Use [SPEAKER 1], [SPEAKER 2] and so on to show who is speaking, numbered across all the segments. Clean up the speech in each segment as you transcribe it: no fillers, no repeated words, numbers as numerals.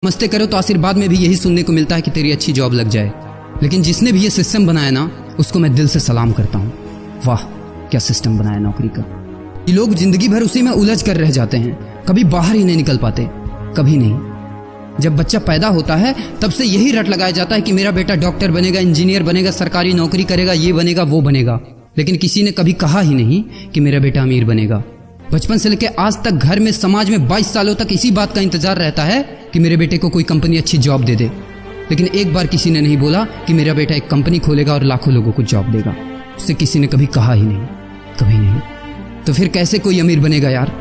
[SPEAKER 1] मस्ते करो तो आशीर्वाद में भी यही सुनने को मिलता है कि तेरी अच्छी जॉब लग जाए। लेकिन जिसने भी ये सिस्टम बनाया ना, उसको मैं दिल से सलाम करता हूँ। वाह क्या सिस्टम बनाया नौकरी का। ये लोग जिंदगी भर उसी में उलझ कर रह जाते हैं, कभी बाहर ही नहीं निकल पाते, कभी नहीं। जब बच्चा पैदा होता है तब से यही रट लगाया जाता है कि मेरा बेटा डॉक्टर बनेगा, इंजीनियर बनेगा, सरकारी नौकरी करेगा, ये बनेगा वो बनेगा। लेकिन किसी ने कभी कहा ही नहीं कि मेरा बेटा अमीर बनेगा। बचपन से लेकर आज तक घर में, समाज में 22 सालों तक इसी बात का इंतजार रहता है कि मेरे बेटे को कोई कंपनी अच्छी जॉब दे दे। लेकिन एक बार किसी ने नहीं बोला कि मेरा बेटा एक कंपनी खोलेगा और लाखों लोगों को जॉब देगा। उससे किसी ने कभी कहा ही नहीं, कभी नहीं। तो फिर कैसे कोई अमीर बनेगा यार,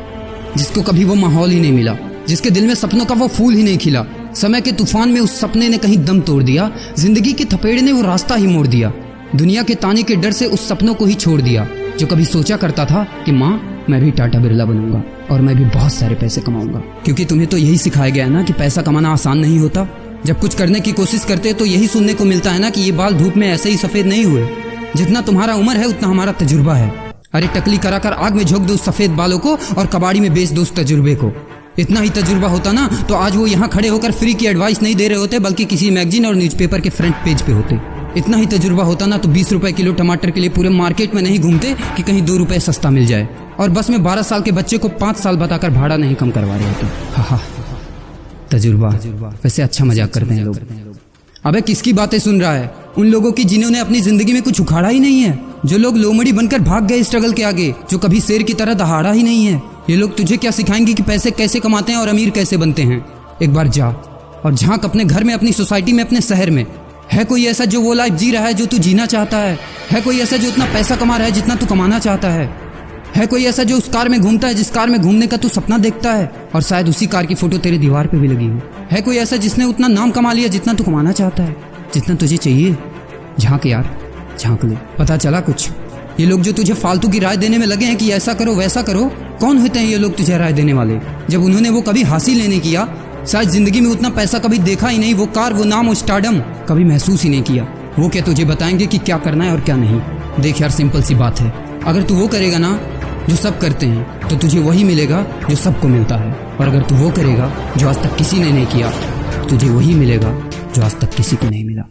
[SPEAKER 1] जिसको कभी वो माहौल ही नहीं मिला, जिसके दिल में सपनों का वो फूल ही नहीं खिला। समय के तूफान में उस सपने ने कहीं दम तोड़ दिया, जिंदगी के थपेड़े ने वो रास्ता ही मोड़ दिया। दुनिया के ताने के डर से उस सपनों को ही छोड़ दिया जो कभी सोचा करता था कि माँ मैं भी टाटा बिरला बनूंगा और मैं भी बहुत सारे पैसे कमाऊंगा। क्योंकि तुम्हें तो यही सिखाया गया है ना कि पैसा कमाना आसान नहीं होता। जब कुछ करने की कोशिश करते तो यही सुनने को मिलता है ना कि ये बाल धूप में ऐसे ही सफेद नहीं हुए। जितना तुम्हारा उम्र है उतना हमारा तजुर्बा है। अरे टकली कराकर आग में झोंक दो उस सफेद बालों को और कबाड़ी में बेच दो उस तजुर्बे को। इतना ही तजुर्बा होता ना तो आज वो यहाँ खड़े होकर फ्री की एडवाइस नहीं दे रहे होते, बल्कि किसी मैगजीन और न्यूज़पेपर के फ्रंट पेज पे होते। इतना ही तजुर्बा होता ना तो 20 रुपए किलो टमाटर के लिए पूरे मार्केट में नहीं घूमते कि कहीं 2 रुपए सस्ता मिल जाए। और बस में 12 साल के बच्चे को 5 साल बताकर भाड़ा नहीं कम करवा रहे होते। हा तजुर्बा। वैसे अच्छा मजाक करते हैं लोग। अबे किसकी बातें सुन रहा है? उन लोगों की जिन्होंने अपनी जिंदगी में कुछ उखाड़ा ही नहीं है, जो लोग लोमड़ी बनकर भाग गए स्ट्रगल के आगे, जो कभी शेर की तरह दहाड़ा ही नहीं है। ये लोग तुझे क्या सिखाएंगे कि पैसे कैसे कमाते हैं और अमीर कैसे बनते हैं। एक बार जा और झांक अपने घर में, अपनी सोसाइटी में, अपने शहर में। है कोई ऐसा जो वो लाइफ जी रहा है जो तू जीना चाहता है? है कोई ऐसा जो उतना पैसा कमा रहा है जितना तू कमाना चाहता है? है कोई ऐसा जो उस कार में घूमता है जिस कार में घूमने का तू सपना देखता है और शायद उसी कार की फोटो तेरे दीवार पे भी लगी हो? है कोई ऐसा जिसने उतना नाम कमा लिया जितना तू कमाना चाहता है, जितना तुझे चाहिए? झांक यार, झांक ले, पता चला कुछ। ये लोग जो तुझे फालतू की राय देने में लगे हैं कि ऐसा करो वैसा करो, कौन होते हैं ये लोग तुझे राय देने वाले, जब उन्होंने वो कभी हासिल ही नहीं किया? शायद जिंदगी में उतना पैसा कभी देखा ही नहीं, वो कार, वो नाम, वो स्टारडम कभी महसूस ही नहीं किया। वो क्या तुझे बताएंगे कि क्या करना है और क्या नहीं? देख यार, सिंपल सी बात है, अगर तू वो करेगा ना जो सब करते हैं तो तुझे वही मिलेगा जो सबको मिलता है। और अगर तू वो करेगा जो आज तक किसी ने नहीं किया, तुझे वही मिलेगा जो आज तक किसी को नहीं मिला,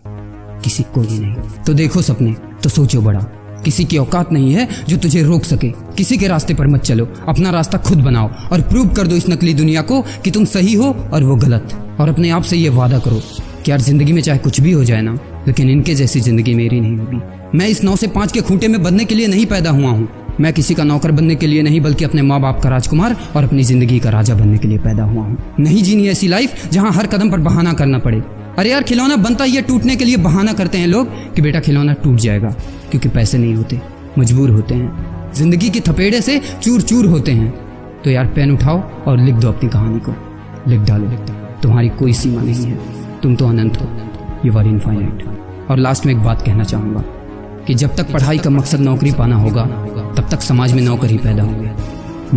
[SPEAKER 1] किसी को भी नहीं। तो देखो सपने तो सोचो बड़ा। किसी की औकात नहीं है जो तुझे रोक सके। किसी के रास्ते पर मत चलो, अपना रास्ता खुद बनाओ और प्रूव कर दो इस नकली दुनिया को कि तुम सही हो और वो गलत। और अपने आप से ये वादा करो कि यार जिंदगी में चाहे कुछ भी हो जाए ना, लेकिन इनके जैसी जिंदगी मेरी नहीं होगी। मैं इस 9 से 5 के खूंटे में बंधने के लिए नहीं पैदा हुआ हूँ। मैं किसी का नौकर बनने के लिए नहीं, बल्कि अपने माँ बाप का राजकुमार और अपनी जिंदगी का राजा बनने के लिए पैदा हुआ हूँ। नहीं जीनी ऐसी लाइफ जहाँ हर कदम पर बहाना करना पड़े। अरे यार, खिलौना बनता ही है टूटने के लिए। बहाना करते हैं लोग कि बेटा खिलौना टूट जाएगा, क्योंकि पैसे नहीं होते, मजबूर होते हैं, जिंदगी की थपेड़े से चूर चूर होते हैं। तो यार पेन उठाओ और लिख दो अपनी कहानी को, लिख डालो। तुम्हारी कोई सीमा नहीं है, तुम तो अनंत हो, यू आर इनफाइनाइट। और लास्ट में एक बात कहना चाहूंगा कि जब तक पढ़ाई का मकसद नौकरी पाना होगा, तब तक समाज में नौकर ही पैदा होंगे।